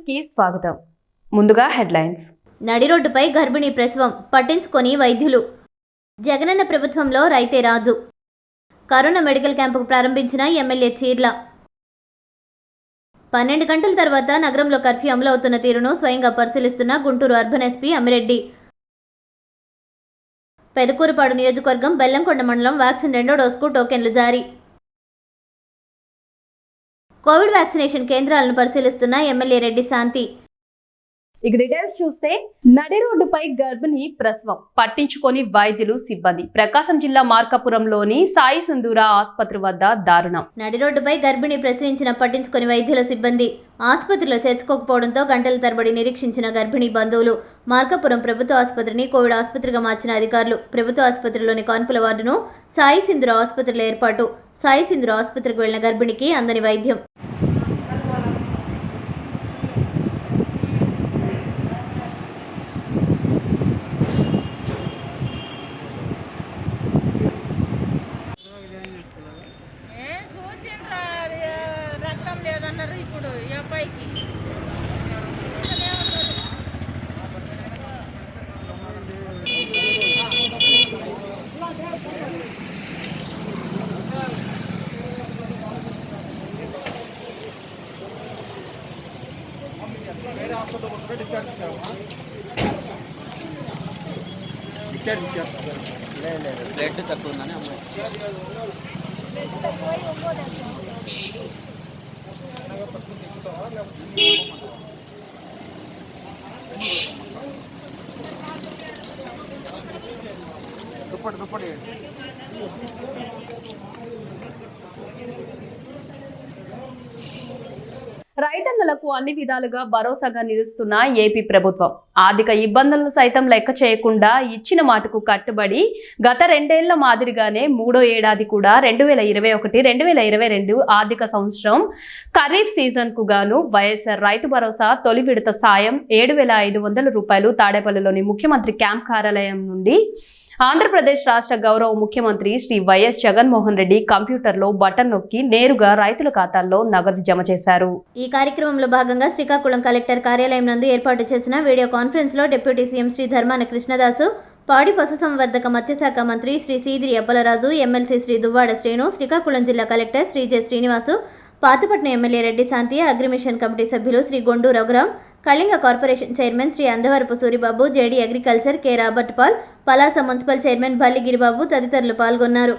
కి స్వాగతం. ముందుగా హెడ్లైన్స్. నడి రోడ్డుపై గర్భిణీ ప్రసవం పట్టించుకొని వైద్యులు. జగనన్న ప్రభుత్వంలో రైతే రాజు. కరోనా మెడికల్ క్యాంపుకు ప్రారంభించిన ఎమ్మెల్యే చీర్ల. 12 గంటల తర్వాత నగరంలో కర్ఫ్యూ అమలవుతున్న తీరును స్వయంగా పరిశీలిస్తున్న గుంటూరు అర్బన్ ఎస్పీ అమిరెడ్డి. పెదకూరుపాడు నియోజకవర్గం బెల్లంకొండ మండలం వ్యాక్సిన్ 2వ డోసుకు టోకెన్లు జారీ. కోవిడ్ వ్యాక్సినేషన్ కేంద్రాలను పరిశీలిస్తున్న ఎమ్మెల్యే రెడ్డి శాంతి. ఇక డీటెయిల్స్ చూస్తే నడి రోడ్డుపై గర్భిణి ప్రసవం పట్టించుకొని వైద్యులు సిబ్బంది. ప్రకాశం జిల్లా మార్కాపురంలోని సాయి సింధూర ఆసుపత్రి వద్ద దారుణం. నడి రోడ్డుపై గర్భిణి ప్రసవించిన పట్టించుకొని వైద్యుల సిబ్బంది. ఆసుపత్రిలో చేర్చుకోకపోవడంతో గంటల తరబడి నిరీక్షించిన గర్భిణీ బంధువులు. మార్కాపురం ప్రభుత్వ ఆసుపత్రిని కోవిడ్ ఆసుపత్రిగా మార్చిన అధికారులు. ప్రభుత్వ ఆసుపత్రిలోని కాన్పుల వార్డును సాయి సింధూర ఆసుపత్రిలో ఏర్పాటు. సాయి సింధూర ఆసుపత్రికి వెళ్లిన గర్భిణికి అందని వైద్యం. ఇప్పుడు ఈ అబ్బాయికి బ్లడ్ తక్కువ ఉందని అమ్మాయి దుప్పటి రైతన్నలకు అన్ని విధాలుగా భరోసాగా నిలుస్తున్న ఏపీ ప్రభుత్వం ఆర్థిక ఇబ్బందులను సైతం లెక్క చేయకుండా ఇచ్చిన మాటకు కట్టుబడి గత 2 ఏళ్ల మాదిరిగానే 3వ ఏడాది కూడా 2021-2022 ఆర్థిక సంవత్సరం ఖరీఫ్ సీజన్ కు గాను వైఎస్ఆర్ రైతు భరోసా తొలి విడత సాయం 7,500 రూపాయలు తాడేపల్లిలోని ముఖ్యమంత్రి క్యాంప్ కార్యాలయం నుండి ఆంధ్రప్రదేశ్ రాష్ట్ర గౌరవ ముఖ్యమంత్రి శ్రీ వైఎస్ జగన్మోహన్ రెడ్డి కంప్యూటర్లో బటన్ నొక్కి నేరుగా రైతుల ఖాతాల్లో నగదు జమ చేశారు. ఈ కార్యక్రమంలో భాగంగా శ్రీకాకుళం కలెక్టర్ కార్యాలయం నందు ఏర్పాటు చేసిన వీడియో కాన్ఫరెన్స్ లో డిప్యూటీ సీఎం శ్రీ ధర్మాన కృష్ణదాసు, పాడి పశుసంవర్ధక మత్స్యశాఖ మంత్రి శ్రీ సీదిరి అప్పలరాజు, ఎమ్మెల్సీ శ్రీ దువ్వాడ శ్రీను, శ్రీకాకుళం జిల్లా collector Shri J Srinivas, Pathapatnam MLA Reddy Shanti, agri mission committee సభ్యులు Shri Gondu Raghuram, Kalinga corporation chairman Shri Andavarapu Suribabu, JD agriculture K Robert Paul, Palasa municipal chairman Balli Giribabu తదితరులు పాల్గొన్నారు.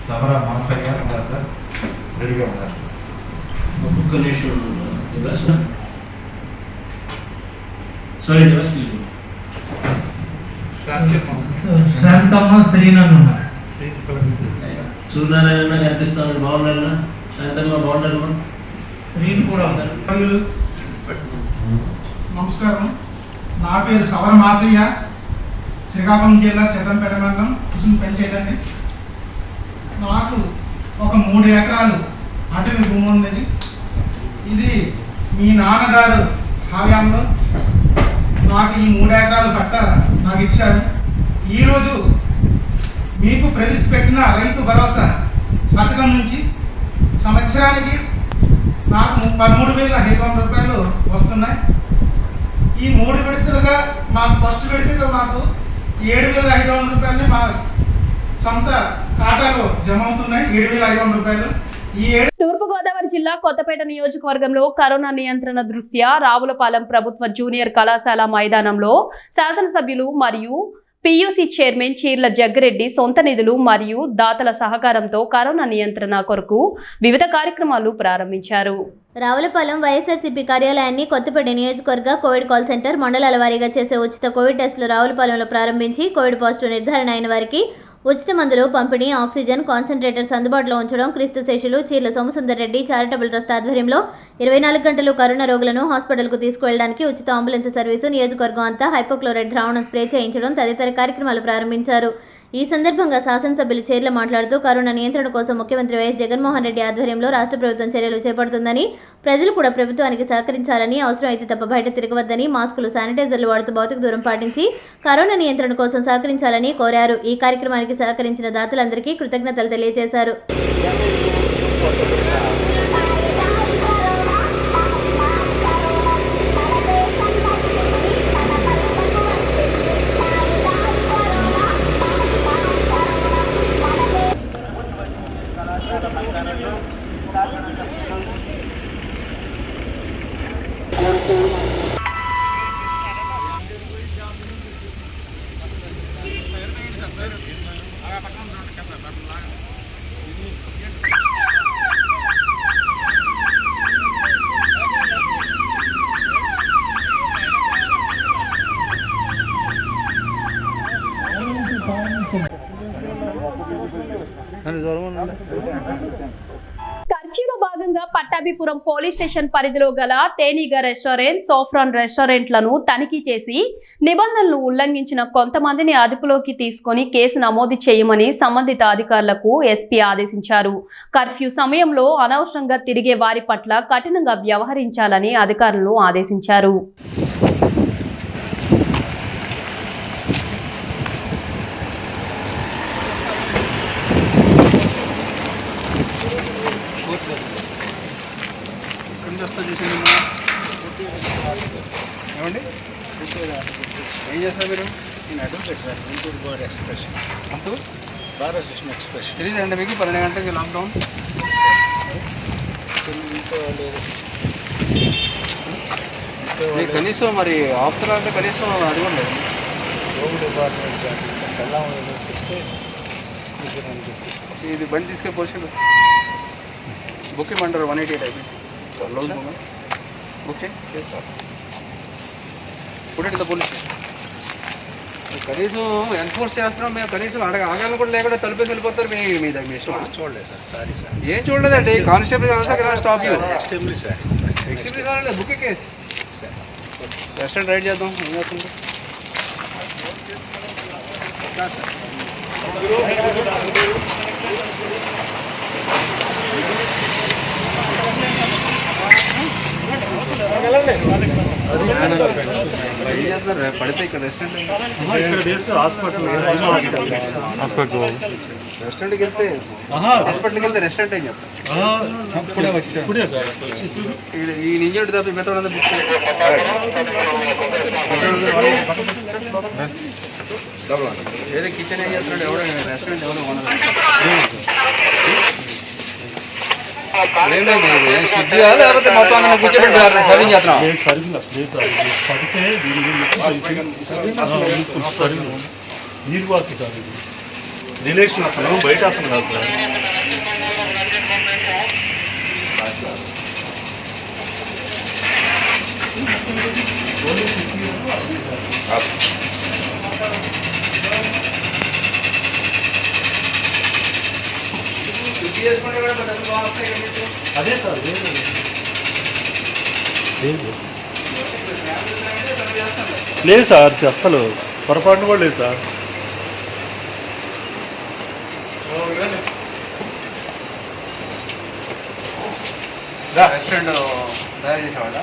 సవరా మాసయ్య రెడీగా ఉన్నారు. ఒక్కొక్క నిమిషం సారీ శాంతమ్మ శ్రీనన్ను సూర్యనారాయణ కనిపిస్తున్నాను. బాగున్నారా? శాంతమ్మ బాగున్నారు. శ్రీని కూడా నమస్కారం. నా పేరు సవర మాసయ్య, శ్రీకాకుళం జిల్లా సీతంపేట మండలం కుసుమ పంచాయతీ అండి. నాకు ఒక 3 ఎకరాలు అటవీ భూమి ఉంది. ఇది మీ నాన్నగారు హయాంలో నాకు ఈ 3 ఎకరాలు పట్ట నాకు ఇచ్చారు. ఈరోజు మీకు ప్రవేశపెట్టిన రైతు భరోసా పథకం నుంచి సంవత్సరానికి నాకు 13,500 రూపాయలు వస్తున్నాయి. ఈ 3 విడతలుగా మాకు ఫస్ట్ విడతలో మాకు 7,500 రూపాయలు మా సొంత ఖాతాలో జమ అవుతున్నాయి. 7,500 రూపాయలు. తూర్పుగోదావరి జిల్లా కొత్తపేట నియోజకవర్గంలో కరోనా నియంత్రణ దృష్ట్యా రావులపాలెం ప్రభుత్వ జూనియర్ కళాశాల మైదానంలో శాసనసభ్యులు మరియు పియూసీ చైర్మన్ చీర్ల జగ్గిరెడ్డి సొంత నిధులు మరియు దాతల సహకారంతో కరోనా నియంత్రణ కొరకు వివిధ కార్యక్రమాలు ప్రారంభించారు. రావులపాలెం వైఎస్ఆర్సీపీ కార్యాలయాన్ని కొత్తపేట నియోజకవర్గ కోవిడ్ కాల్ సెంటర్ మండలాల వారీగా చేసే ఉచిత కోవిడ్ టెస్టులు రావులపాలెంలో ప్రారంభించి కోవిడ్ పాజిటివ్ నిర్ధారణ అయిన వారికి ఉచిత మందులు పంపిణీ, ఆక్సిజన్ కాన్సన్ట్రేటర్స్ అందుబాటులో ఉంచడం, క్రీస్తు శేషులు చీర్ల సోమసుందర్ రెడ్డి చారిటబుల్ ట్రస్ట్ ఆధ్వర్యంలో 24 గంటలు కరోనా రోగులను హాస్పిటల్కు తీసుకువెళ్లడానికి ఉచిత అంబులెన్స్ సర్వీసు, నియోజకవర్గం అంతా హైపోక్లోరైడ్ ద్రావణం స్ప్రే చేయించడం తదితర కార్యక్రమాలు ప్రారంభించారు. ఈ సందర్భంగా శాసనసభ్యులు చేర్ల మాట్లాడుతూ కరోనా నియంత్రణ కోసం ముఖ్యమంత్రి వైఎస్ జగన్మోహన్ రెడ్డి ఆధ్వర్యంలో రాష్ట్ర ప్రభుత్వం చర్యలు చేపడుతుందని, ప్రజలు కూడా ప్రభుత్వానికి సహకరించాలని, అవసరమైతే తప్ప బయట తిరగవద్దని, మాస్కులు, శానిటైజర్లు వాడుతూ భౌతిక దూరం పాటించి కరోనా నియంత్రణ కోసం సహకరించాలని కోరారు. ఈ కార్యక్రమానికి సహకరించిన దాతలందరికీ కృతజ్ఞతలు తెలియజేశారు. కర్ఫ్యూలో భాగంగా పట్టాభిపురం పోలీస్ స్టేషన్ పరిధిలో గల తేనీగ రెస్టారెంట్, సోఫ్రాన్ రెస్టారెంట్లను తనిఖీ చేసి నిబంధనలు ఉల్లంఘించిన కొంతమందిని అదుపులోకి తీసుకొని కేసు నమోదు చేయమని సంబంధిత అధికారులకు ఎస్పీ ఆదేశించారు. కర్ఫ్యూ సమయంలో అనవసరంగా తిరిగే వారి పట్ల కఠినంగా వ్యవహరించాలని అధికారులను ఆదేశించారు. ఏమండి ఏం చేస్తారు మీరు? నేను advocate sir, Guntur bar express అంటూ బార్ అసోసియేషన్ ఎక్స్ప్రెస్. తెలియదండి మీకు 12 గంటలకి లాక్డౌన్? మీకు కనీసం మరి ఆపుతున్నారంటే కనీసం అడగండి. హోమ్ డిపార్ట్మెంట్ సార్ ఎలా చెప్తే ఇది బండి తీసుకెళ్ళి పోషన్ బుక్ ఇమ్మంటారు. 188 అయిపోయింది లౌజ్ ఓకే సార్. ఇప్పుడు పోలీస్ స్టేషన్ కనీసం ఎన్ఫోర్స్ చేస్తున్నాం మేము. కనీసం ఆగాలని కూడా లేకుండా తలుపేసి వెళ్ళిపోతారు. మీ ఇష్టం. చూడలేదు సార్, సారీ సార్. ఏం చూడలేదండి. Constable stop extremely sir. Extremely కావాలి బుక్ కేసు రెస్టారెంట్ రైడ్ చేద్దాం. ఏం చేస్తుంది పడితే ఇక్కడ రెస్టారెంట్కి వెళ్తే హాస్పిటల్కి వెళ్తే రెస్టారెంట్ ఏం చెప్తాను. ఈ ఇంజర్డ్ తప్ప మిగతా ఏదో కిచెన్ ఏం చేస్తున్నాడు ఎవడో రెస్టారెంట్ ఎవరో శుద్ధిగా లేకపోతే మొత్తం అందరం కూర్చోబెట్టి సర్వింగ్ చేస్తున్నాం. నీరు వాస్తుంది సార్. ఇది రిలేషన్ అతను బయట అతను కాదు సార్. అదే సార్ లేదు సార్, అస్సలు పొరపాటు కూడా లేదు సార్. రెస్టారెంట్ తయారు చేసేవాళ్ళ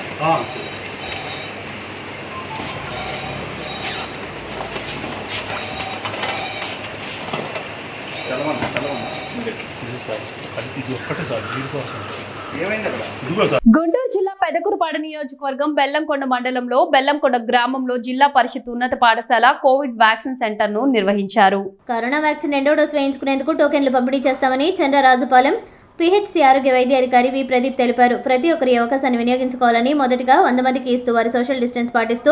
గుంటూరు జిల్లా పెదకూరుపాడు నియోజకవర్గం బెల్లంకొండ మండలంలో బెల్లంకొండ గ్రామంలో జిల్లా పరిషత్ ఉన్నత పాఠశాల కోవిడ్ వ్యాక్సిన్ సెంటర్ ను నిర్వహించారు. కరోనా వ్యాక్సిన్ 2వ డోసు వేయించుకునేందుకు టోకెన్లు పంపిణీ చేస్తామని చంద్రరాజుపాలెం పిహెచ్సి ఆరోగ్య వైద్య అధికారి వి ప్రదీప్ తెలిపారు. ప్రతి ఒక్కరి అవకాశాన్ని వినియోగించుకోవాలని, మొదటిగా 100 మందికి ఇస్తూ వారి సోషల్ డిస్టెన్స్ పాటిస్తూ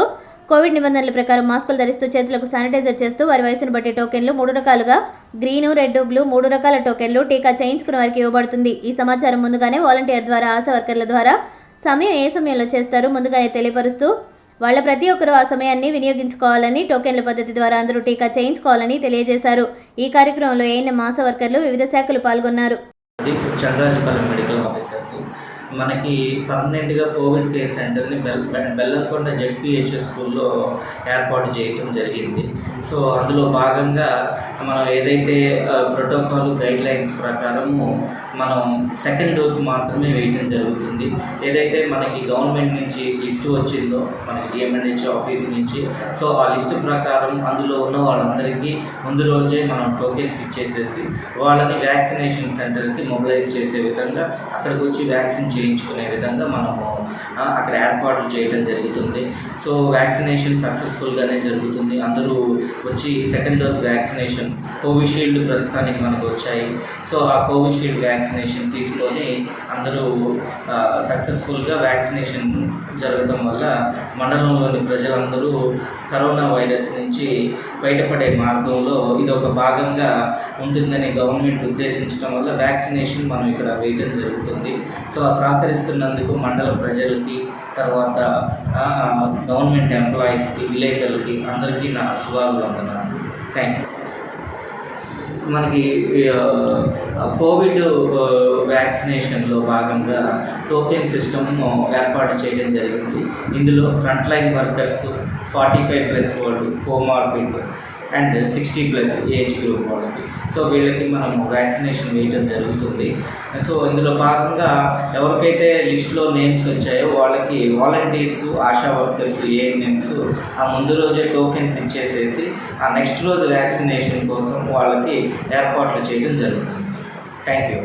కోవిడ్ నిబంధనల ప్రకారం మాస్కులు ధరిస్తూ చేతులకు శానిటైజర్ చేస్తూ వారి వయసును బట్టి టోకెన్లు 3 రకాలుగా గ్రీన్, రెడ్, బ్లూ 3 రకాల టోకెన్లు టీకా చేయించుకున్న వారికి ఇవ్వబడుతుంది. ఈ సమాచారం ముందుగానే వాలంటీర్ ద్వారా, ఆశా వర్కర్ల ద్వారా సమయం ఏ సమయంలో చేస్తారు ముందుగానే తెలియపరుస్తూ వాళ్ళ ప్రతి ఒక్కరూ ఆ సమయాన్ని వినియోగించుకోవాలని, టోకెన్ల పద్ధతి ద్వారా అందరూ టీకా చేయించుకోవాలని తెలియజేశారు. ఈ కార్యక్రమంలో ఏఎన్ఎం, ఆశా వర్కర్లు, వివిధ శాఖలు పాల్గొన్నారు. చంద్రరాజుపాలెం మెడికల్ ఆఫీసర్ని మనకి పర్మనెంట్గా కోవిడ్ కేర్ సెంటర్ని బెల్లంకొండ జెడ్పీహెచ్ఎస్ స్కూల్లో ఏర్పాటు చేయడం జరిగింది. సో అందులో భాగంగా మనం ఏదైతే ప్రోటోకాల్ గైడ్ లైన్స్ ప్రకారము మనం సెకండ్ డోస్ మాత్రమే వేయటం జరుగుతుంది. ఏదైతే మనకి గవర్నమెంట్ నుంచి లిస్టు వచ్చిందో మనకి డిఎంఎన్హెచ్ ఆఫీస్ నుంచి, సో ఆ లిస్టు ప్రకారం అందులో ఉన్న వాళ్ళందరికీ ముందు రోజే మనం టోకెన్స్ ఇచ్చేసేసి వాళ్ళని వ్యాక్సినేషన్ సెంటర్కి మొబిలైజ్ చేసే విధంగా అక్కడికి వచ్చి వ్యాక్సిన్ చేయించుకునే విధంగా మనము అక్కడ ఏర్పాట్లు చేయడం జరుగుతుంది. సో వ్యాక్సినేషన్ సక్సెస్ఫుల్గానే జరుగుతుంది. అందరూ వచ్చి సెకండ్ డోస్ వ్యాక్సినేషన్ కోవిషీల్డ్ ప్రస్తుతానికి మనకు వచ్చాయి. సో ఆ కోవిషీల్డ్ వ్యాక్సినేషన్ తీసుకొని అందరూ సక్సెస్ఫుల్గా వ్యాక్సినేషన్ జరగడం వల్ల మండలంలోని ప్రజలందరూ కరోనా వైరస్ నుంచి బయటపడే మార్గంలో ఇది ఒక భాగంగా ఉంటుందని గవర్నమెంట్ ఉద్దేశించడం వల్ల వ్యాక్సినేషన్ మనం ఇక్కడ వేయడం జరుగుతుంది. సో సహకరిస్తున్నందుకు మండల ప్రజలకి, తర్వాత గవర్నమెంట్ ఎంప్లాయీస్కి, విలేకరులకి అందరికీ నా శుభాభివందనాలు. Thank you. మనకి కోవిడ్ వ్యాక్సినేషన్లో భాగంగా టోకెన్ సిస్టమ్ ఏర్పాటు చేయడం జరిగింది. ఇందులో ఫ్రంట్ లైన్ వర్కర్స్, 45+ వాళ్ళు, కోమార్బిడ్ అండ్ 60+ ఏజ్ గ్రూప్ వాళ్ళకి, సో వీళ్ళకి మనం వ్యాక్సినేషన్ వేయడం జరుగుతుంది. సో ఇందులో భాగంగా ఎవరికైతే లిస్ట్లో నేమ్స్ వచ్చాయో వాళ్ళకి వాలంటీర్స్, ఆశా వర్కర్స్, ఏఎన్ఎంస్ ఆ ముందు రోజే టోకెన్స్ ఇచ్చేసేసి ఆ నెక్స్ట్ రోజు వ్యాక్సినేషన్ కోసం వాళ్ళకి ఏర్పాట్లు చేయడం జరుగుతుంది. Thank you.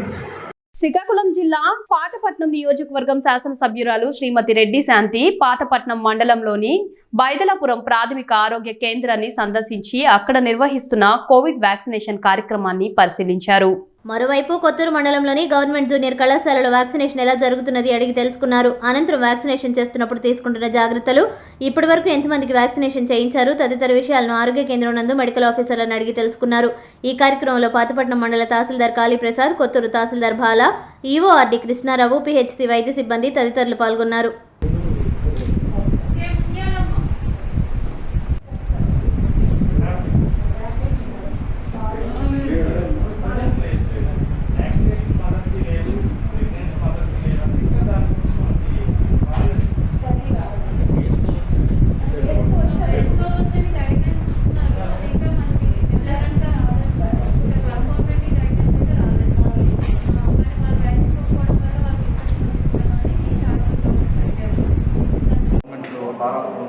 శ్రీకాకుళం జిల్లా పాతపట్నం నియోజకవర్గం శాసనసభ్యురాలు శ్రీమతి రెడ్డి శాంతి పాతపట్నం మండలంలోని బైదలాపురం ప్రాథమిక ఆరోగ్య కేంద్రాన్ని సందర్శించి అక్కడ నిర్వహిస్తున్న కోవిడ్ వ్యాక్సినేషన్ కార్యక్రమాన్ని పరిశీలించారు. మరోవైపు కొత్తూరు మండలంలోని గవర్నమెంట్ జూనియర్ కళాశాలలో వ్యాక్సినేషన్ ఎలా జరుగుతున్నది అడిగి తెలుసుకున్నారు. అనంతరం వ్యాక్సినేషన్ చేస్తున్నప్పుడు తీసుకుంటున్న జాగ్రత్తలు, ఇప్పటి వరకు ఎంతమందికి వ్యాక్సినేషన్ చేయించారు తదితర విషయాలను ఆరోగ్య కేంద్రం నందు మెడికల్ ఆఫీసర్లను అడిగి తెలుసుకున్నారు. ఈ కార్యక్రమంలో పాతపట్నం మండల తహసీల్దార్ కాళీప్రసాద్, కొత్తూరు తహసీల్దార్ బాల, ఈఓఆర్డి కృష్ణారావు, పిహెచ్సి వైద్య సిబ్బంది తదితరులు పాల్గొన్నారు.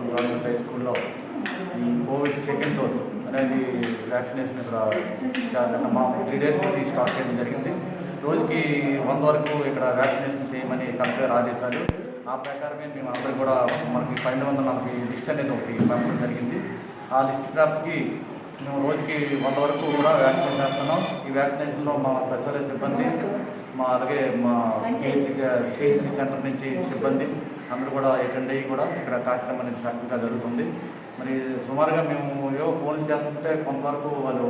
గవర్నమెంట్ హై స్కూల్లో ఈ కోవిడ్ సెకండ్ డోస్ అనేది వ్యాక్సినేషన్ ఇక్కడ 3 days నుంచి స్టార్ట్ చేయడం జరిగింది. రోజుకి 100 వరకు ఇక్కడ వ్యాక్సినేషన్ చేయమని కలెక్టర్ ఆదేశాలు. ఆ ప్రకారమే మేము అందరూ కూడా మనకి 1240 లిస్ట్ అనేది ఒకటి పంపడం జరిగింది. ఆ లిస్ట్ ప్రాప్తికి మేము రోజుకి 100 వరకు కూడా వ్యాక్సినేషన్ చేస్తున్నాం. ఈ వ్యాక్సినేషన్లో మా సచివాలయ సిబ్బంది, అలాగే మా సిహెచ్సి సెంటర్ నుంచి సిబ్బంది అందరూ కూడా అటెండ్ అయ్యి కూడా ఇక్కడ కార్యక్రమం అనేది చక్కగా జరుగుతుంది. మరి సుమారుగా మేము ఏవో ఫోన్లు చేస్తుంటే కొంతవరకు వాళ్ళు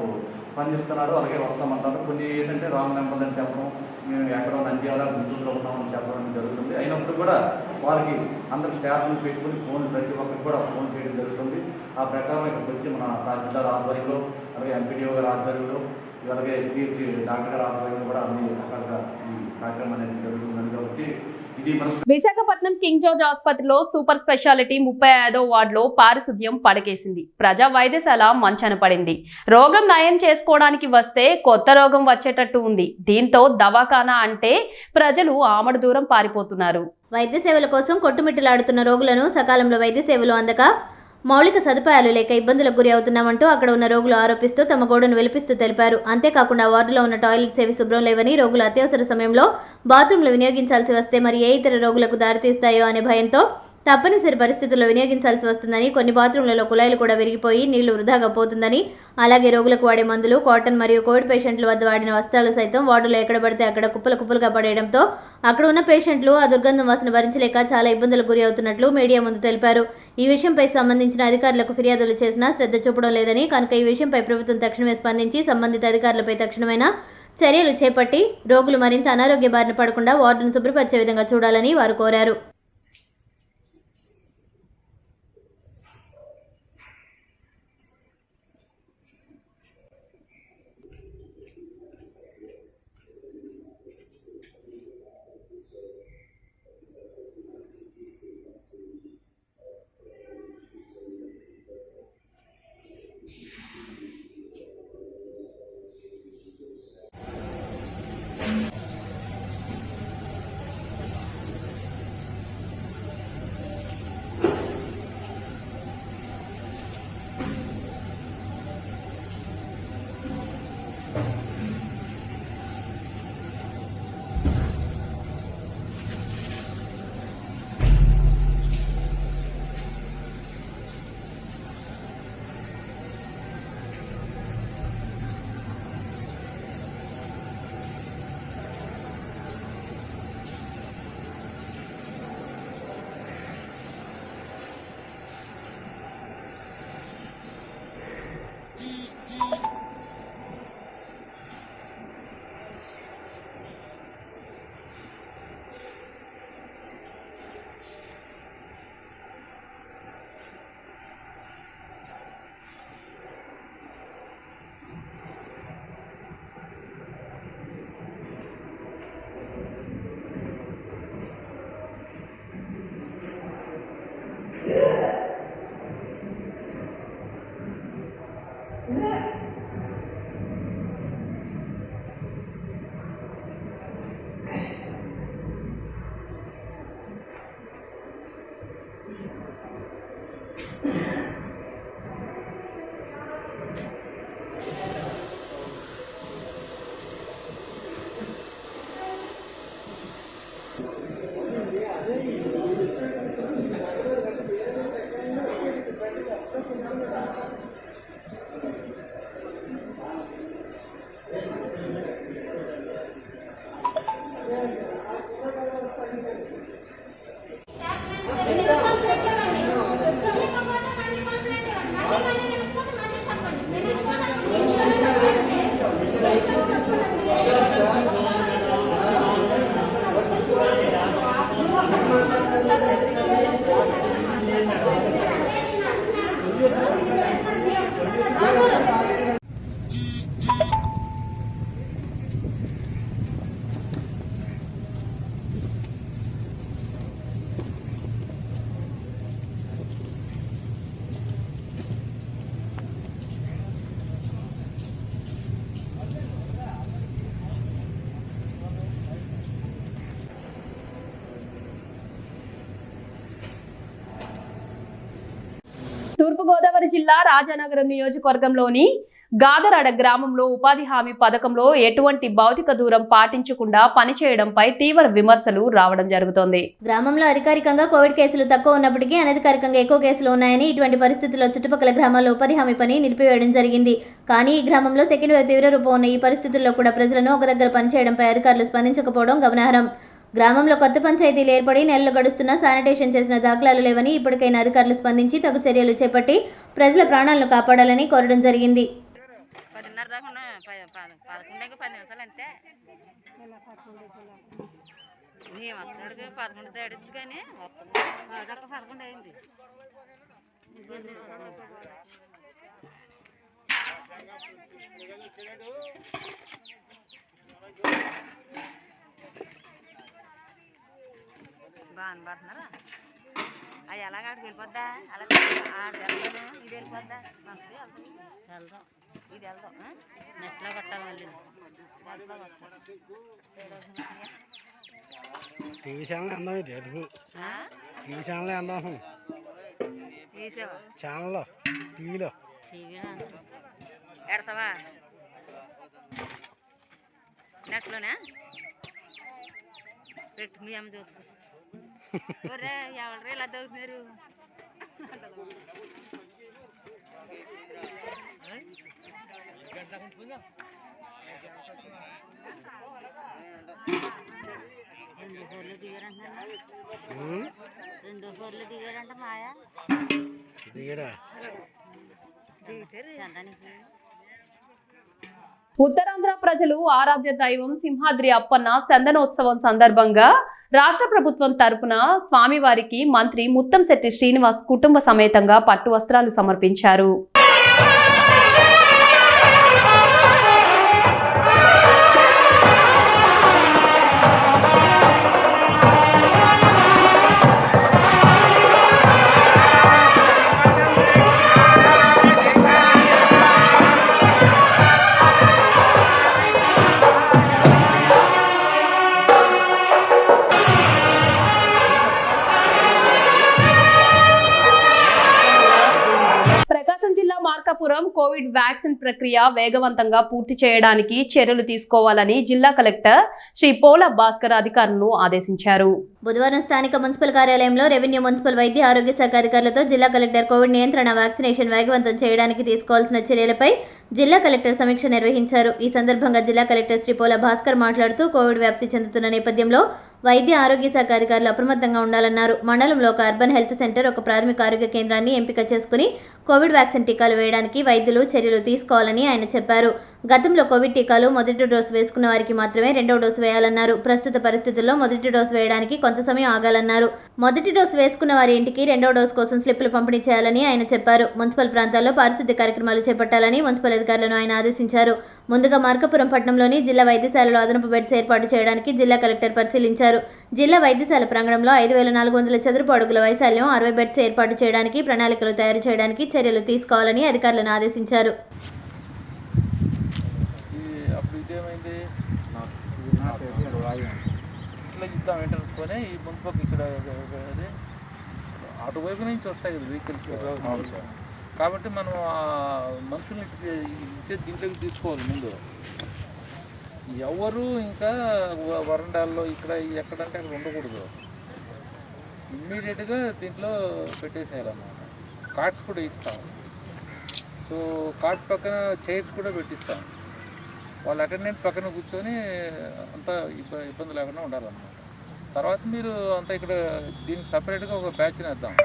స్పందిస్తున్నారు, అలాగే వస్తామంటారు. కొన్ని ఏంటంటే రాంగ్ నెంబర్లు అని చెప్పడం, మేము ఎక్కడో నంద్యాల, గుంటూరులో ఉన్నామని చెప్పడం జరుగుతుంది. అయినప్పుడు కూడా వారికి అందరు స్టాఫ్ని పెట్టుకుని ఫోన్లు ప్రతి ఒక్కరికి కూడా ఫోన్ చేయడం జరుగుతుంది. ఆ ప్రకారం ఇక్కడికి వచ్చి మన తహసీల్దార్ ఆధ్వర్యంలో, అలాగే ఎంపీడీఓ గారి ఆధ్వర్యంలో, అలాగే పిహెచ్సి డాక్టర్ గారి ఆధ్వర్యంలో కూడా అన్ని రకాలుగా ఈ కార్యక్రమం అనేది జరుగుతుంది. కాబట్టి విశాఖపట్నం కింగ్ జార్జ్ ఆసుపత్రిలో సూపర్ స్పెషాలిటీ 35వ వార్డులో పారిశుద్ధ్యం పడకేసింది. ప్రజా వైద్యశాల మంచాన పడింది. రోగం నయం చేసుకోవడానికి వస్తే కొత్త రోగం వచ్చేటట్టు ఉంది. దీంతో దవాఖానా అంటే ప్రజలు ఆమడ దూరం పారిపోతున్నారు. వైద్య సేవల కోసం కొట్టుమిట్టలాడుతున్న రోగులను సకాలంలో వైద్య సేవలు అందక మౌలిక సదుపాయాలు లేక ఇబ్బందులకు గురి అవుతున్నామంటూ అక్కడ ఉన్న రోగులు ఆరోపిస్తూ తమ గోడును వెలిపిస్తూ తెలిపారు. అంతేకాకుండా వార్డులో ఉన్న టాయిలెట్స్ ఏవి శుభ్రం లేవని, రోగులు అత్యవసర సమయంలో బాత్రూంలు వినియోగించాల్సి వస్తే మరి ఏ ఇతర రోగులకు దారితీస్తాయో అనే భయంతో తప్పనిసరి పరిస్థితుల్లో వినియోగించాల్సి వస్తుందని, కొన్ని బాత్రూంలలో కుళాయిలు కూడా విరిగిపోయి నీళ్లు వృధాగా పోతుందని, అలాగే రోగులకు వాడే మందులు, కాటన్ మరియు కోవిడ్ పేషెంట్ల వద్ద వాడిన వస్త్రాలు సైతం వార్డులో ఎక్కడ పడితే అక్కడ కుప్పలుగా పడేయడంతో అక్కడ ఉన్న పేషెంట్లు ఆ దుర్గంధం వాసన భరించలేక చాలా ఇబ్బందులకు గురి అవుతున్నట్లు మీడియా ముందు తెలిపారు. ఈ విషయంపై సంబంధించిన అధికారులకు ఫిర్యాదులు చేసినా శ్రద్ధ చూపడం లేదని, కనుక ఈ విషయంపై ప్రభుత్వం తక్షణమే స్పందించి సంబంధిత అధికారులపై తక్షణమైన చర్యలు చేపట్టి రోగులు మరింత అనారోగ్య బారిన పడకుండా వార్డును శుభ్రపరిచే విధంగా చూడాలని వారు కోరారు. తూర్పుగోదావరి జిల్లా రాజానగరం నియోజకవర్గంలోని గాదరాడ గ్రామంలో ఉపాధి హామీ పథకంలో ఎటువంటి భౌతిక దూరం పాటించకుండా పనిచేయడంపై తీవ్ర విమర్శలు రావడం జరుగుతోంది. గ్రామంలో అధికారికంగా కోవిడ్ కేసులు తక్కువ ఉన్నప్పటికీ అనధికారికంగా ఎక్కువ కేసులు ఉన్నాయని, ఇటువంటి పరిస్థితుల్లో చుట్టుపక్కల గ్రామాల్లో ఉపాధి హామీ పని నిలిపివేయడం జరిగింది. కానీ ఈ గ్రామంలో సెకండ్ వేవ్ తీవ్ర రూపం ఉన్న ఈ పరిస్థితుల్లో కూడా ప్రజలను ఒక దగ్గర పనిచేయడంపై అధికారులు స్పందించకపోవడం గమనార్హం. గ్రామంలో కొత్త పంచాయతీలు ఏర్పడి నెలలు గడుస్తున్నా శానిటేషన్ చేసిన దాఖలాలు లేవని, ఇప్పటికైనా అధికారులు స్పందించి తగు చర్యలు చేపట్టి ప్రజల ప్రాణాలను కాపాడాలని కోరడం జరిగింది. 10:30 దాకా 11 10 నిమిషాలు అంతే. నీ వస్తున్నాడికి 11 దాడుద్ది కానీ వస్తుంది దాకా 11 అయింది. బాగా పడుతున్నారా? అది ఎలాగాడికి వెళ్ళిపోద్దా? అలా ఆడు వెళ్తాను, ఇది వెళ్ళిపోద్దా? వెళ్దాం, ఇది వెళ్దాం. నెట్లో కొట్టాలి మళ్ళీ. టీవీ ఛానల్ అందాం, ఇది ఎదుగు టీవీ ఛానల్ అందాం. తీసావా ఛానల్లో టీవీలో పెడతావా? నెట్లోనే పెట్టు, మీ అమ్మ చూస్తుంది. ఒరే ఎవరు ఇలా దవుతున్నారు? 2 ఫ్లోర్లు దిగారంటున్నారు. 2 ఫ్లోర్లు దిగారంట మాయా. దిగడా దిగుతారు ఎండానికి. ఉత్తరాంధ్ర ప్రజలు ఆరాధ్య దైవం సింహాద్రి అప్పన్న చందనోత్సవం సందర్భంగా రాష్ట్ర ప్రభుత్వం తరపున స్వామివారికి మంత్రి ముత్తంశెట్టి శ్రీనివాస్ కుటుంబ సమేతంగా పట్టు వస్త్రాలు సమర్పించారు. మార్కాపురం కోవిడ్ వ్యాక్సిన్ ప్రక్రియ వేగవంతంగా పూర్తి చేయడానికి చర్యలు తీసుకోవాలని జిల్లా కలెక్టర్ శ్రీ పోల భాస్కర్ అధికారులను ఆదేశించారు. బుధవారం స్థానిక మున్సిపల్ కార్యాలయంలో రెవెన్యూ, మున్సిపల్, వైద్య ఆరోగ్య శాఖ అధికారులతో జిల్లా కలెక్టర్ కోవిడ్ నియంత్రణ, వ్యాక్సినేషన్ వేగవంతం చేయడానికి తీసుకోవాల్సిన చర్యలపై జిల్లా కలెక్టర్ సమీక్ష నిర్వహించారు. ఈ సందర్భంగా జిల్లా కలెక్టర్ శ్రీ పోల భాస్కర్ మాట్లాడుతూ కోవిడ్ వ్యాప్తి చెందుతున్న నేపథ్యంలో వైద్య ఆరోగ్య శాఖ అధికారులు అప్రమత్తంగా ఉండాలన్నారు. మండలంలో ఒక అర్బన్ హెల్త్ సెంటర్, ఒక ప్రాథమిక ఆరోగ్య కేంద్రాన్ని ఎంపిక చేసుకుని కోవిడ్ వ్యాక్సిన్ టీకాలు వేయడానికి వైద్యులు చర్యలు తీసుకోవాలని ఆయన చెప్పారు. గతంలో కోవిడ్ టీకాలు మొదటి డోసు వేసుకున్న వారికి మాత్రమే రెండవ డోసు వేయాలన్నారు. ప్రస్తుత పరిస్థితుల్లో మొదటి డోసు వేయడానికి కొంత సమయం ఆగాలన్నారు. మొదటి డోసు వేసుకున్న వారి ఇంటికి రెండవ డోసు కోసం స్లిప్పులు పంపిణీ చేయాలని ఆయన చెప్పారు. మున్సిపల్ ప్రాంతాల్లో పారిశుద్ధ్య కార్యక్రమాలు చేపట్టాలని మున్సిపల్ అధికారులను ఆయన ఆదేశించారు. ముందుగా మార్కాపురం పట్టణంలోని జిల్లా వైద్యశాలలో అదనపు బెడ్స్ ఏర్పాటు చేయడానికి జిల్లా కలెక్టర్ పరిశీలించారు. జిల్లా వైద్యశాల ప్రాంగణంలో 5400 చదరపు అడుగుల వైశాల్యం 60 బెడ్స్ ఏర్పాటు చేయడానికి ప్రణాళికలు తయారు చేయడానికి చర్యలు తీసుకోవాలని అధికారులను ఆదేశించారు. అటువైపు నుంచి వస్తాయి కదా వెహికల్స్, కాబట్టి మనం మనుషుల్ని దీంట్లోకి తీసుకోవాలి. ముందు ఎవరు ఇంకా వరండాల్లో ఇక్కడ ఎక్కడంటే అక్కడ ఉండకూడదు, ఇమ్మీడియట్గా దీంట్లో పెట్టేసేయాలన్నమాట. కార్డ్స్ కూడా ఇస్తాం, సో కార్డ్ పక్కన చైర్స్ కూడా పెట్టిస్తాం. వాళ్ళ అటెండెంట్ పక్కన కూర్చొని అంతా ఇబ్బంది లేకుండా ఉండాలన్నమాట. తర్వాత మీరు అంతా ఇక్కడ దీనికి సపరేట్గా ఒక బ్యాచ్ వేద్దాం.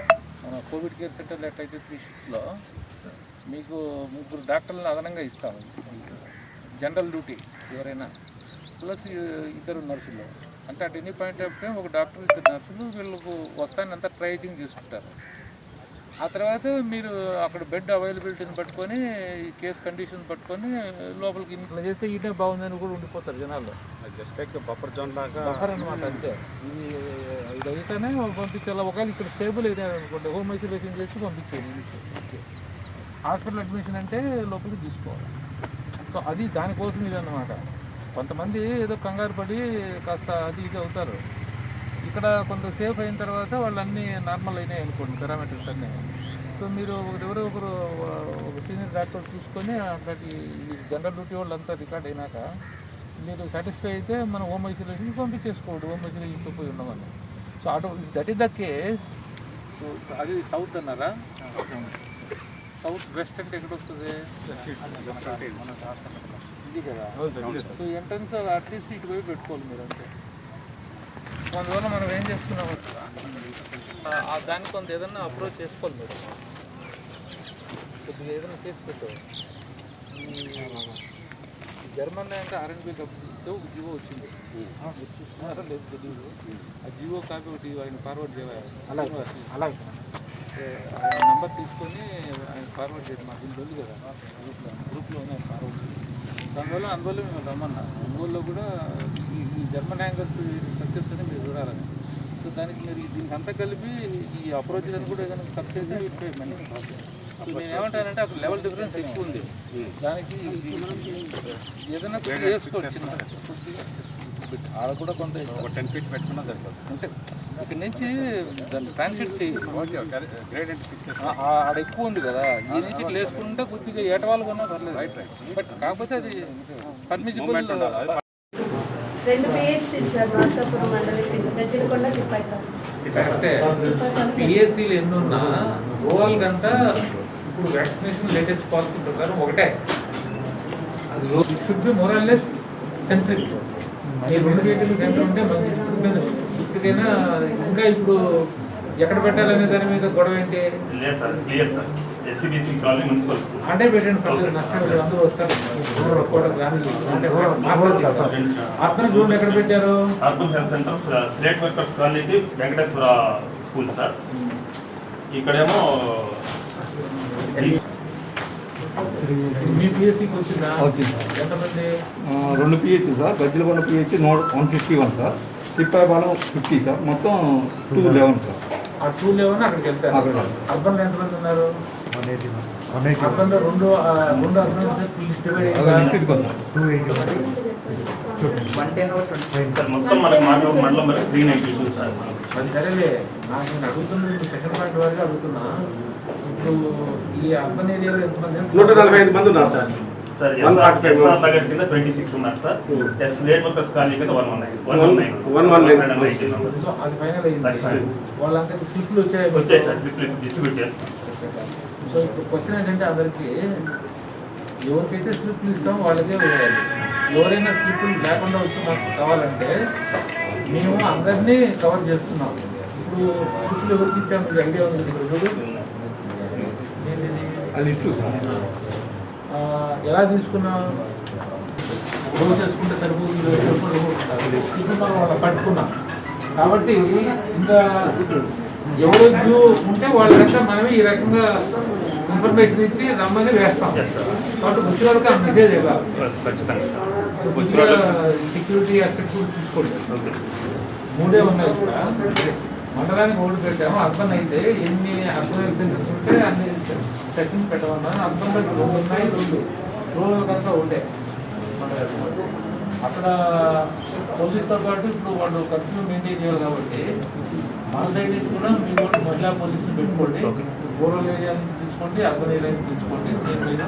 మన కోవిడ్ కేర్ సెంటర్లో ఎట్లయితే 3 shifts మీకు 3 డాక్టర్లను అదనంగా ఇస్తాము. జనరల్ డ్యూటీ ఎవరైనా ప్లస్ 2 నర్సులు, అంటే at any point of time ఒక డాక్టర్ 2 నర్సులు వీళ్ళకు వస్తానంతా ట్రైటింగ్ చేసుకుంటారు. ఆ తర్వాత మీరు అక్కడ బెడ్ అవైలబిలిటీని పట్టుకొని, కేసు కండిషన్ పట్టుకొని లోపలికి ఇంట్లో చేస్తే ఈటే బాగుందని కూడా ఉండిపోతారు జనాలు. జస్ట్ లైక్ బఫర్ జోన్ లాగా బఫర్ అనమాట. అంతే, ఇది అయితేనే పంపించాలి. ఒకవేళ ఇక్కడ స్టేబుల్ అయితే అనుకోండి, హోమ్ ఐసోలేషన్ చేసి పంపించేది. హాస్పిటల్ అడ్మిషన్ అంటే లోపలికి తీసుకోవాలి. సో అది దానికోసం ఇది అన్నమాట. కొంతమంది ఏదో కంగారు పడి కాస్త అది ఇది అవుతారు. ఇక్కడ కొంత సేఫ్ అయిన తర్వాత వాళ్ళు అన్నీ నార్మల్ అయినాయి అనుకోండి, పారామీటర్స్ అన్నీ. సో సో మీరు ఎవరో ఒకరు ఒక సీనియర్ డాక్టర్ చూసుకొని అక్కడికి జనరల్ డ్యూటీ వాళ్ళంతా రికార్డ్ అయినాక మీరు సాటిస్ఫై అయితే మనం హోమ్ ఐసోలేషన్కి పంపించేసుకోవద్దు, హోమ్ ఐసోలేషన్తో పోయి ఉండమని. So that is the case. So అది సౌత్ అన్నారా? సౌత్ వెస్ట్ అంటే ఎక్కడ వస్తుంది? ఇది కదా. సో ఎంట్రన్స్ అట్లీస్ట్ ఇటువైపు పెట్టుకోవాలి మీరు అంతే. అందువల్ల మనం ఏం చేస్తున్నాం, దానికి కొంత ఏదన్నా అప్రోచ్ చేసుకోవాలి మీరు, కొద్దిగా ఏదైనా చేసి పెట్టారు. జర్మన్ అంటే ఆర్ఎన్బి కంపెనీతో జివో వచ్చింది, చూస్తున్నారో లేదు తెలియదు. ఆ జివో కాపీ ఒకటి ఆయన ఫార్వర్డ్ చేయాలి. అలాగే ఆయన నంబర్ తీసుకొని ఆయన ఫార్వర్డ్ చేయాలి. మాకు దీని రోజు కదా గ్రూప్లోనే ఫార్వర్డ్ చేయాలి. అందువల్ల మేము రమ్మన్నా. ఒంగోలులో కూడా ఈ జర్మన్ యాంగర్స్ సక్సెస్ అని మీరు చూడాలని. సో దానికి మీరు దీనికి అంతా కలిపి ఈ అప్రోచ్ అని కూడా ఏదైనా కట్ చేసి మనీ. సో నేను ఏమంటానంటే అక్కడ లెవెల్ డిఫరెన్స్ ఎక్కువ ఉంది. దానికి ఏదైనా చేసుకోవచ్చు. ఆడ కూడా కొంత 10 feet పెట్టుకున్నా సరిపోతుంది. అంటే ఇక్కడ నుంచి దాన్ని ట్రాన్స్మిట్ ఆడ ఎక్కువ ఉంది కదా, ఈ నుంచి లేసుకుంటే కొద్దిగా ఏటవాళ్ళు కొన్నా పర్లేదు. బట్ కాకపోతే అది పర్మిసిబుల్. 2 PHC సార్, మార్కాపురం మండలి, గజ్జిలకొండ, తిప్పైపల్లి. కరెక్టే. పిఎస్సీలు ఎన్నున్నా ఓవరాల్ కంతా ఇప్పుడు వ్యాక్సినేషన్ లేటెస్ట్ పాలసీ ప్రకారం ఒకటే. అది should be more or less centric. ఈ 2 గేట్లు సెంటర్ ఉంటే మంచి. ఇప్పటికైనా ఇంకా ఇప్పుడు ఎక్కడ పెట్టాలనే దాని మీద గొడవ ఏంటి? అంటే పెట్టండి, పర్లేదు, నష్టం లేదు, అందరూ వస్తారు. అర్థం జూన్ ఎక్కడ పెట్టారు? Urban health centre, state workers colony, Venkateswara school sir. ఇక్కడేమో మీ పిఎస్సికి వచ్చిందా? వచ్చింది. ఎంతమంది? 2 PH sir. Gajjilakonda PH 151 sir. Thippayapalem 50 sir. మొత్తం 211 సార్. ఆ 211 అక్కడికి వెళ్తారు. అర్బన్ ఎంతమంది ఉన్నారు? అర్బన్లో 2 అర్బన్ మొత్తం మనకి మండలం 392 సార్. అది సరేలే, నాకు నేను అడుగుతున్నా, సెకండ్ పాయింట్ వరకు అడుగుతున్నా. ఇప్పుడు ఈ అర్బన్ ఏరియాలో ఎంతమంది? 145 మంది ఉన్నారు సార్. సార్ ఎస్ఆర్ నగర్ కింద 26 ఉన్నారు సార్. స్టేట్ వర్కర్స్ కాలనీ కింద 119. సో అది ఫైనల్ అయింది. వాళ్ళందరికీ స్లిప్లు వచ్చాయి సార్. స్లిప్లు డిస్ట్రిబ్యూట్ చేస్తాం. సో ఇప్పుడు క్వశ్చన్ ఏంటంటే అందరికి ఎవరికైతే స్లిప్లు ఇస్తామో వాళ్ళకే వేయాలి. ఎవరైనా స్లిప్లు లేకుండా వచ్చి మాకు కావాలంటే మేము అందరినీ కవర్ చేస్తున్నాం. ఇప్పుడు స్లిప్లు ఎవరికి ఇచ్చాము మీకు ఐడియా ఉంది? ఎలా తీసుకున్నాం? రోజు చేసుకుంటే సరిపోతుంది, మనం వాళ్ళ పట్టుకున్నాం. కాబట్టి ఇంకా ఎవరు డ్యూ ఉంటే వాళ్ళ దగ్గర మనమే ఈ రకంగా ఇన్ఫర్మేషన్ ఇచ్చి రమ్మని వేస్తాం. కాబట్టి వచ్చిన వరకు ఆ మెసేజ్ ఇవ్వాలి. సెక్యూరిటీ అస్పెక్ట్ కూడా తీసుకోండి. 3 ఉన్నాయి ఇక్కడ. మండలానికి 1 పెట్టాము. అర్బన్ అయితే ఎన్ని అర్బన్ సెంటర్స్ ఉంటే అన్ని సెక్షన్స్ పెట్టమన్నాను. అర్బన్లో 2 ఉన్నాయి. 2 రూరల్ కనుక ఉండే అక్కడ పోలీసుతో పాటు ఇప్పుడు వాళ్ళు ఖర్చులు మెయింటైన్ చేయాలి. కాబట్టి మన సైడ్ నుంచి కూడా మీరు మహిళా పోలీసులు పెట్టుకోండి. రూరల్ ఏరియా నుంచి తీసుకోండి, అర్బన్ ఏరియా నుంచి తీసుకోండి. మీరు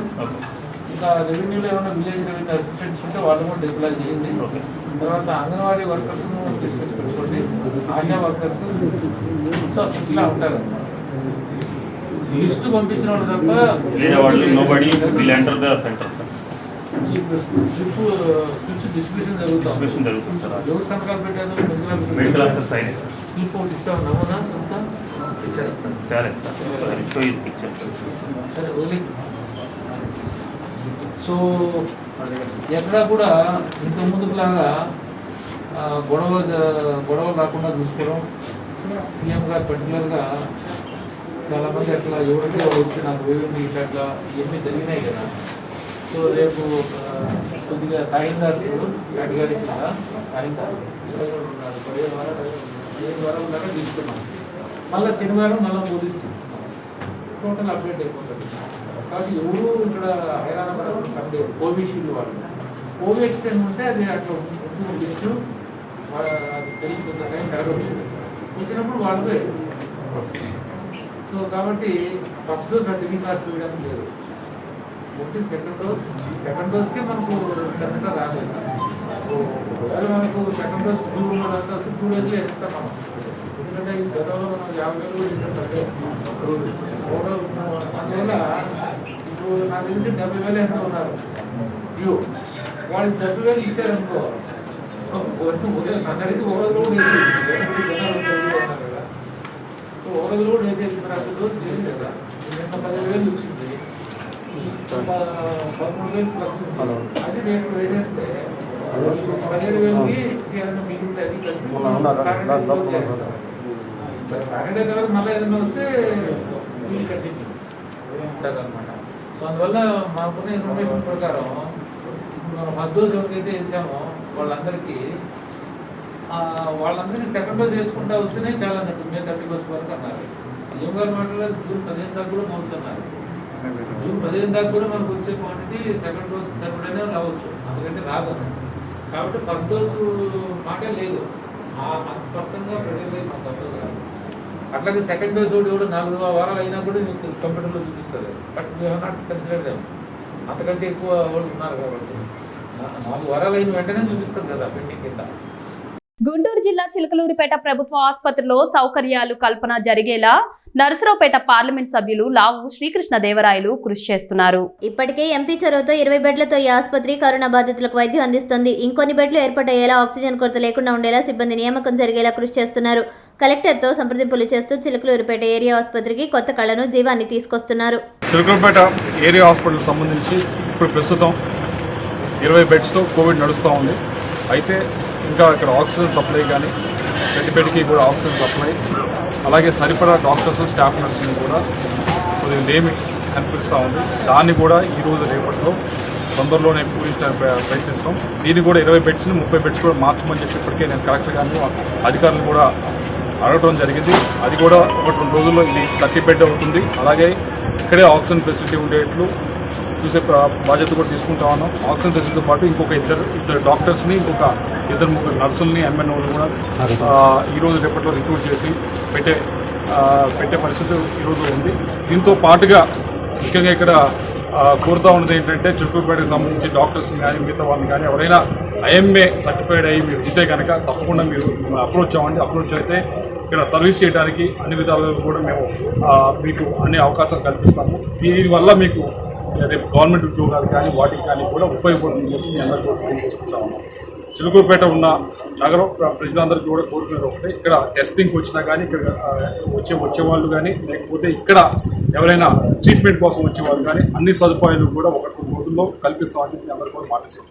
ఇంకా రెవెన్యూలో ఏమైనా విలేజ్ రెవెన్యూ అసిస్టెంట్స్ ఉంటే వాళ్ళు కూడా డిప్లాయ్ చేయండి. తర్వాత అంగన్వాడీ వర్కర్స్ను తీసుకొచ్చి పెట్టుకోండి, ఆశా వర్కర్స్. సో ఇట్లా ఉంటారు. లిస్టు పంపించిన వాళ్ళు తప్ప స్లిప్స్ డిస్ట్రిబ్యూషన్ జరుగుతుంది సార్. ఎవరు సంతకాలు పెట్టారు? Medical officer sign sir. Slip ఒకటి ఇస్తాం, నమూనా చూస్తాం. సరే ఓన్లీ. సో ఎక్కడా కూడా ఇంత ముందుకులాగా గొడవలు రాకుండా చూసుకోవడం. సీఎం గారు పర్టికులర్గా చాలామంది అట్లా ఎవరంటే వచ్చి నాకు వేయండి ఇట్లా ఇవన్నీ జరిగినాయి కదా. సో రేపు కొద్దిగా తాయిందార్స్ కేటగిరీ కింద తాయిందారు 15 వారాల దాకా తీసుకున్నాం. మళ్ళీ శనివారం మళ్ళీ పోలీసు తీసుకున్నాం. టోటల్ అప్డేట్ అయిపోతుంది. కాబట్టి ఎవరు ఇక్కడ హైరాణ పడకుండా కోవిషీల్డ్ వాళ్ళు కోవాక్సిన్ ఉంటే అది అట్లా లిస్టు అది తెలుస్తుంది. టైం జరగవచ్చు వచ్చినప్పుడు వాళ్ళే సో కాబట్టి ఫస్ట్ డోస్ డ్రింకింగ్ కార్డ్స్ వేయడానికి లేదు. ఒకటి సెకండ్ డోస్కే మనకు సెంటర్ రాలేదు. సో ఒకవేళ మనకు సెకండ్ డోస్ 2 ఉన్నదంతా 2 డేస్లో వేస్తాం మనం. ఎందుకంటే ఈ గతంలో మనం 50,000 కూడా ఇచ్చామంటే అందువల్ల ఇప్పుడు నాకు తెలిసి 70,000 ఎంతో ఉన్నారు డ్యూ. వాళ్ళు 70,000 ఇచ్చారనుకో నన్ను అడిగితే ఒక రోజులో కూడా వేసేది కదా. సో ఒక రోజులో కూడా వేసేది నాకు డోస్ లేదు కదా. నిన్న 10,000 వచ్చింది, 13,000 ప్లస్ అది రేపు వేసేస్తే 17,000కి ఏదైనా మిగిలితే అది సాటర్డే తర్వాత మళ్ళీ ఏదైనా వస్తే వీళ్ళు కంటిన్యూ ఉంటుంది అనమాట. సో అందువల్ల మాకున్న ఇన్ఫర్మేషన్ ప్రకారం ఫస్ట్ డోస్ ఎవరికైతే వేసామో వాళ్ళందరికీ సెకండ్ డోస్ వేసుకుంటా వస్తేనే చాలా అన్నట్టు. మే 31 వరకు అన్నారు. సీఎం గారు మాట్లాడారు జూన్ 15 దాకా కూడా మోస్తున్నారు. జూన్ 15 దాకా కూడా మనకు వచ్చే క్వాంటిటీ సెకండ్ డోస్ సరిపడనే రావచ్చు, అందుకంటే రాదు. కాబట్టి ఫస్ట్ డోస్ మాటే లేదు, అంత స్పష్టంగా ప్రజలు మాకు తప్పదు కాదు. అట్లాగే సెకండ్ డోస్ కూడా 4 వారాలు అయినా కూడా మీకు కంప్యూటర్లో చూపిస్తుంది. But we have not considered them. అంతకంటే ఎక్కువ వాళ్ళు ఉన్నారు కాబట్టి 4 వారాలు అయిన వెంటనే చూపిస్తుంది కదా పెండింగ్ కింద. గుంటూరు జిల్లా చిలకలూరిపేట ప్రభుత్వ ఆసుపత్రిలో సౌకర్యాలు కల్పన జరిగేలా నరసరావుపేట పార్లమెంట్ సభ్యులు లావు శ్రీకృష్ణదేవరాయలు కృషి చేస్తున్నారు. ఇప్పటికే ఎంపీ చొరవతో 20 బెడ్లతో ఈ ఆసుపత్రి కరోనా బాధితులకు వైద్యం అందిస్తుంది. ఇంకొన్ని బెడ్లు ఏర్పాటయ్యేలా, ఆక్సిజన్ కొరత లేకుండా ఉండేలా సిబ్బంది నియామకం జరిగేలా కృషి చేస్తున్నారు. కలెక్టర్తో సంప్రదింపులు చేస్తూ చిలకలూరిపేట ఏరియా ఆసుపత్రికి కొత్త కళను జీవాన్ని తీసుకొస్తున్నారు. చిలకలూరిపేట ఏరియా హాస్పిటల్ సంబంధించి ఇప్పుడు ప్రస్తుతం 20 బెడ్స్తో కోవిడ్ నడుస్తూ ఉంది. అయితే ఇంకా ఇక్కడ ఆక్సిజన్ సప్లై కానీ ప్రతి బెడ్కి కూడా ఆక్సిజన్ సప్లై, అలాగే సరిపడా డాక్టర్స్ స్టాఫ్ నర్సులు కూడా కొద్దిగా లేమి కనిపిస్తూ ఉంది. దాన్ని కూడా ఈరోజు రేపట్లో తొందరలోనే పూరించడానికి ప్రయత్నిస్తాం. దీన్ని కూడా 20 బెడ్స్ని 30 బెడ్స్ కూడా మార్చమని చెప్పి ఇప్పటికే నేను కలెక్టర్ గారిని అధికారులు కూడా అడగడం జరిగింది. అది కూడా 1-2 రోజుల్లో ఇది 30 బెడ్ అవుతుంది. అలాగే ఇక్కడే ఆక్సిజన్ ఫెసిలిటీ ఉండేట్లు చూసే బాధ్యత కూడా తీసుకుంటా ఉన్నాం. ఆక్సిజన్ ఫెసిలిటీతో పాటు ఇంకొక ఇద్దరు డాక్టర్స్ని, ఇంకొక 2-3 నర్సుల్ని, ఎంఎన్ఓలు కూడా ఈరోజు రేపట్లో రిక్రూట్ చేసి పెట్టే పరిస్థితి ఈరోజు ఉంది. దీంతో పాటుగా ముఖ్యంగా ఇక్కడ కోరుతా ఉన్నది ఏంటంటే చిలకలూరిపేటకు సంబంధించి డాక్టర్స్ని కానీ మిగతా వాళ్ళని కానీ ఎవరైనా ఐఎంఏ సర్టిఫైడ్ అయ్యి మీరు ఉంటే కనుక తప్పకుండా మీరు అప్రోచ్ అవ్వండి. అప్రోచ్ అయితే ఇక్కడ సర్వీస్ చేయడానికి అన్ని విధాలుగా కూడా మేము మీకు అన్ని అవకాశాలు కల్పిస్తాము. దీనివల్ల మీకు రేపు గవర్నమెంట్ ఉద్యోగాలు కానీ వాటికి కానీ కూడా ఉపయోగపడుతుందని చెప్పి మేము అందరూ తెలియజేసుకుంటా ఉన్నాం. చిలకలూరిపేట ఉన్న నగరం ప్రజలందరికీ కూడా కోరుకునేది ఒకటే, ఇక్కడ టెస్టింగ్కి వచ్చినా కానీ ఇక్కడ వచ్చేవాళ్ళు కానీ లేకపోతే ఇక్కడ ఎవరైనా ట్రీట్మెంట్ కోసం వచ్చేవాళ్ళు కానీ అన్ని సదుపాయాలు కూడా 1-2 రోజుల్లో కల్పిస్తామని చెప్పి అందరూ కూడా మాటిస్తాం.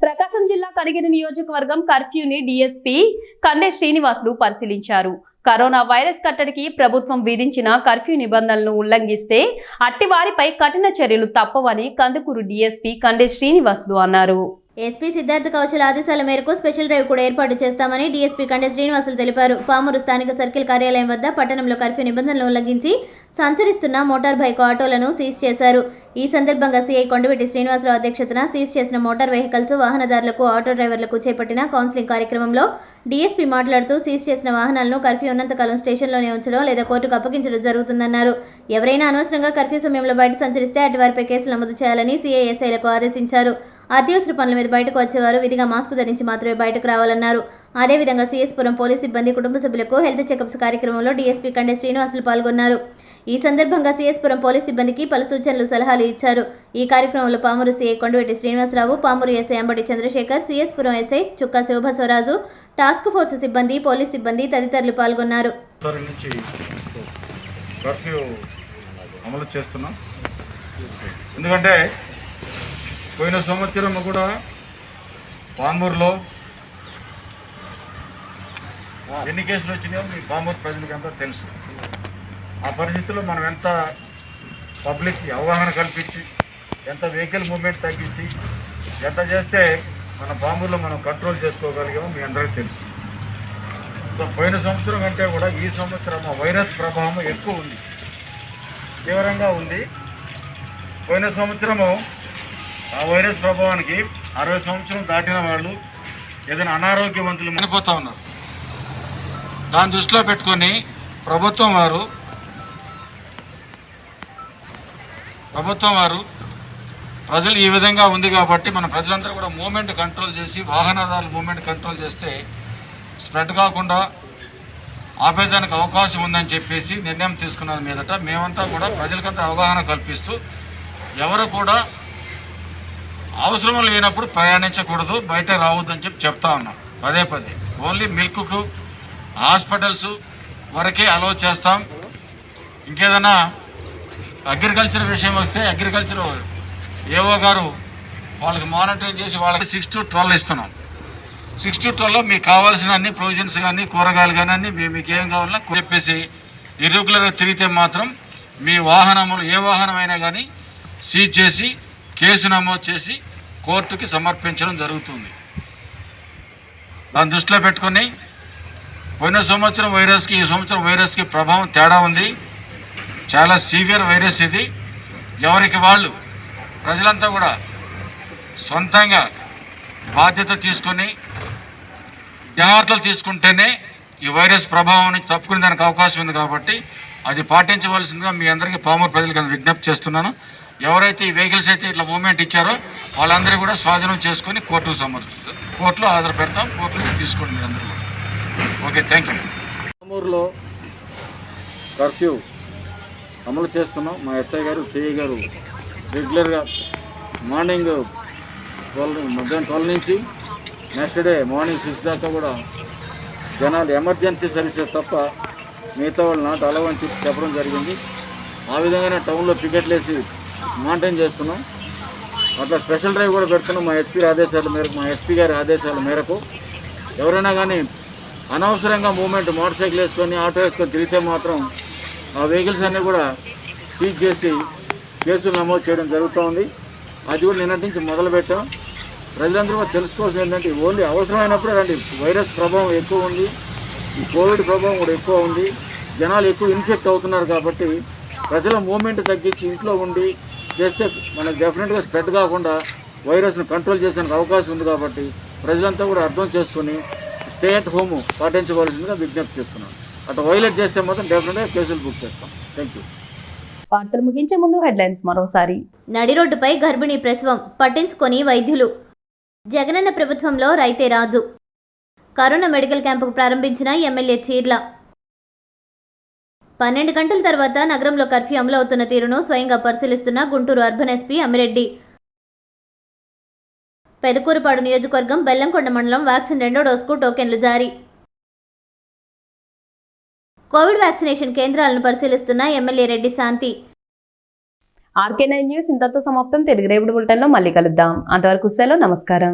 ప్రకాశం జిల్లా కనిగిరి నియోజకవర్గం కర్ఫ్యూని డీఎస్పీ కండే శ్రీనివాసులు పరిశీలించారు. కరోనా వైరస్ కట్టడికి ప్రభుత్వం విధించిన కర్ఫ్యూ నిబంధనలను ఉల్లంఘిస్తే అట్టివారిపై కఠిన చర్యలు తప్పవని కందుకూరు డీఎస్పీ కండే శ్రీనివాసులు అన్నారు. ఎస్పీ సిద్ధార్థ కౌశల్ ఆదేశాల మేరకు స్పెషల్ డ్రైవ్ కూడా ఏర్పాటు చేస్తామని డీఎస్పీ కండే శ్రీనివాసులు తెలిపారు. పామూరు స్థానిక సర్కిల్ కార్యాలయం వద్ద పట్టణంలో కర్ఫ్యూ నిబంధనలు ఉల్లంఘించి సంచరిస్తున్న మోటార్ బైక్ ఆటోలను సీజ్ చేశారు. ఈ సందర్భంగా సీఐ కొండవెట్టి శ్రీనివాసరావు అధ్యక్షతన సీజ్ చేసిన మోటార్ వెహికల్స్, వాహనదారులకు, ఆటో డ్రైవర్లకు చేపట్టిన కౌన్సిలింగ్ కార్యక్రమంలో డీఎస్పీ మాట్లాడుతూ సీజ్ చేసిన వాహనాలను కర్ఫ్యూ ఉన్నంతకాలం స్టేషన్లోనే ఉంచడం లేదా కోర్టుకు అప్పగించడం జరుగుతుందన్నారు. ఎవరైనా అనవసరంగా కర్ఫ్యూ సమయంలో బయట సంచరిస్తే అటు వారిపై కేసులు నమోదు చేయాలని సీఐ ఎస్ఐలకు ఆదేశించారు. అత్యవసర పనుల మీద బయటకు వచ్చేవారు విధిగా మాస్క్ ధరించి మాత్రమే బయటకు రావాలన్నారు. అదేవిధంగా సిఎస్పురం పోలీస్ సిబ్బంది, కుటుంబ సభ్యులకు హెల్త్ చెకప్స్ కార్యక్రమంలో డీఎస్పీ కండే శ్రీనివాసులు పాల్గొన్నారు. ఈ సందర్భంగా సిఎస్పురం పోలీస్ సిబ్బందికి పలు సూచనలు, సలహాలు ఇచ్చారు. ఈ కార్యక్రమంలో Pamuru CI Kondavetti Srinivasarao, Pamuru SI Ambati Chandrasekhar, CSPuram SI Chukka Sivabhaswaraju, task force సిబ్బంది, పోలీస్ సిబ్బంది తదితరులు పాల్గొన్నారు. కర్ఫ్యూ అమలు చేస్తున్నాం. ఎందుకంటే పోయిన సంవత్సరం కూడా పామూరులో ఎన్ని కేసులు వచ్చినాయో మీ పామూరు ప్రజలకంతా తెలుసు. ఆ పరిస్థితుల్లో మనం ఎంత పబ్లిక్ అవగాహన కల్పించి, ఎంత వెహికల్ మూవ్మెంట్ తగ్గించి, ఎంత చేస్తే మన పామూరులో మనం కంట్రోల్ చేసుకోగలిగామో మీ అందరికీ తెలుసు. సో పోయిన సంవత్సరం కంటే కూడా ఈ సంవత్సరం ఆ వైరస్ ప్రభావం ఎక్కువ ఉంది, తీవ్రంగా ఉంది. పోయిన సంవత్సరము ఆ వైరస్ ప్రభావానికి 60 సంవత్సరం దాటిన వాళ్ళు, ఏదైనా అనారోగ్యవంతులు చనిపోతూ ఉన్నారు. దాన్ని దృష్టిలో పెట్టుకొని ప్రభుత్వం వారు ప్రభుత్వం వారు ప్రజలు ఈ విధంగా ఉంది కాబట్టి మన ప్రజలందరూ కూడా మూమెంట్ కంట్రోల్ చేసి వాహనదారుల మూమెంట్ కంట్రోల్ చేస్తే స్ప్రెడ్ కాకుండా ఆపేదానికి అవకాశం ఉందని చెప్పేసి నిర్ణయం తీసుకున్న మీదట మేమంతా కూడా ప్రజలకంతా అవగాహన కల్పిస్తూ ఎవరు కూడా అవసరం లేనప్పుడు ప్రయాణించకూడదు, బయట రావద్దని చెప్తా ఉన్నాం పదే. ఓన్లీ మిల్క్కు హాస్పిటల్స్ వరకే అలౌ చేస్తాం. ఇంకేదైనా అగ్రికల్చర్ విషయం వస్తే అగ్రికల్చర్ ఏఓ గారు వాళ్ళకి మానిటరింగ్ చేసి వాళ్ళకి 6 to 12 ఇస్తున్నాం. 6 to 12లో మీకు కావాల్సిన అన్ని ప్రొవిజన్స్ కానీ కూరగాయలు కానీ అన్ని మీకు ఏం కావాలన్నా చెప్పేసి ఇర్రెగ్యులర్గా తిరిగితే మాత్రం మీ వాహనములు ఏ వాహనమైనా కానీ సీజ్ చేసి కేసు నమోదు చేసి కోర్టుకి సమర్పించడం జరుగుతుంది. దాన్ని దృష్టిలో పెట్టుకొని పోయిన సంవత్సరం వైరస్కి ఈ సంవత్సరం వైరస్కి ప్రభావం తేడా ఉంది. చాలా సీవియర్ వైరస్ ఇది. ఎవరికి వాళ్ళు ప్రజలంతా కూడా సొంతంగా బాధ్యత తీసుకొని జాగ్రత్తలు తీసుకుంటేనే ఈ వైరస్ ప్రభావం నుంచి తప్పుకునే దానికి అవకాశం ఉంది. కాబట్టి అది పాటించవలసిందిగా మీ అందరికీ పామూరు ప్రజలకు విజ్ఞప్తి చేస్తున్నాను. ఎవరైతే ఈ వెహికల్స్ అయితే ఇట్లా మూవ్మెంట్ ఇచ్చారో వాళ్ళందరూ కూడా స్వాధీనం చేసుకొని కోర్టుకు సమర్పిస్తారు. కోర్టులో హాజరు పెడతాం. కోర్టు నుంచి తీసుకోండి మీరు అందరూ కూడా. Okay, thank you. పామూరులో కర్ఫ్యూ అమలు చేస్తున్నాం. మా ఎస్ఐ గారు, సిఐ గారు రెగ్యులర్గా మార్నింగ్ 12 మధ్యాహ్నం 12 నుంచి నెక్స్ట్ డే మార్నింగ్ 6 దాకా కూడా జనాలు ఎమర్జెన్సీ సర్వీసెస్ తప్ప మిగతా వాళ్ళు నాట్ అలవ్ అని చెప్పడం జరిగింది. ఆ విధంగానే టౌన్లో పికెట్లు వేసి మానిటైన్ చేస్తున్నాం. అట్లా స్పెషల్ డ్రైవ్ కూడా పెడుతున్నాం. మా ఎస్పీ గారి ఆదేశాల మేరకు ఎవరైనా కానీ అనవసరంగా మూవ్మెంట్ మోటార్ సైకిల్ వేసుకొని ఆటో వేసుకొని తిరిగితే మాత్రం ఆ వెహికల్స్ అన్నీ కూడా సీజ్ చేసి కేసులు నమోదు చేయడం జరుగుతూ ఉంది. అది కూడా నిన్నటి నుంచి మొదలుపెట్టాం. ప్రజలందరూ కూడా తెలుసుకోవాల్సింది ఏంటంటే ఓన్లీ అవసరమైనప్పుడు రండి. వైరస్ ప్రభావం ఎక్కువ ఉంది, ఈ కోవిడ్ ప్రభావం కూడా ఎక్కువ ఉంది. జనాలు ఎక్కువ ఇన్ఫెక్ట్ అవుతున్నారు కాబట్టి ప్రజల మూవ్మెంట్ తగ్గించి ఇంట్లో ఉండి చేస్తే మనకు డెఫినెట్గా స్ప్రెడ్ కాకుండా వైరస్ను కంట్రోల్ చేసేందుకు అవకాశం ఉంది. కాబట్టి ప్రజలంతా కూడా అర్థం చేసుకొని స్టే అట్ హోమ్ పాటించవలసిందిగా విజ్ఞప్తి చేస్తున్నాను. అటు వైలేట్ చేస్తే మాత్రం డెఫినెట్గా కేసులు బుక్ చేస్తాం. Thank you. వార్తలు ముగించే ముందు హెడ్లైన్స్ మరోసారి. నడి రోడ్డుపై గర్భిణీ ప్రసవం పట్టించుకొని వైద్యులు. జగనన్న ప్రభుత్వంలో రైతే రాజు. కరోనా మెడికల్ క్యాంపుకు ప్రారంభించిన ఎమ్మెల్యే చీర్ల. 12 గంటల తర్వాత నగరంలో కర్ఫ్యూ అమలు అవుతున్న తీరును స్వయంగా పరిశీలిస్తున్న గుంటూరు అర్బన్ ఎస్పీ అమిరెడ్డి. పెదకూరుపాడు నియోజకవర్గం బెల్లంకొండ మండలం వ్యాక్సిన్ 2వ డోసుకు టోకెన్లు జారీ. కోవిడ్ వ్యాక్సినేషన్ కేంద్రాలను పరిశీలిస్తున్న ఎమ్మెల్యే రెడ్డి శాంతి. ఆర్కే9 న్యూస్ ఇంతతో సమాప్తం. తిరిగి రేపటి బులెటిన్లో మళ్ళీ కలుద్దాం. అంతవరకు సెలవు. నమస్కారం.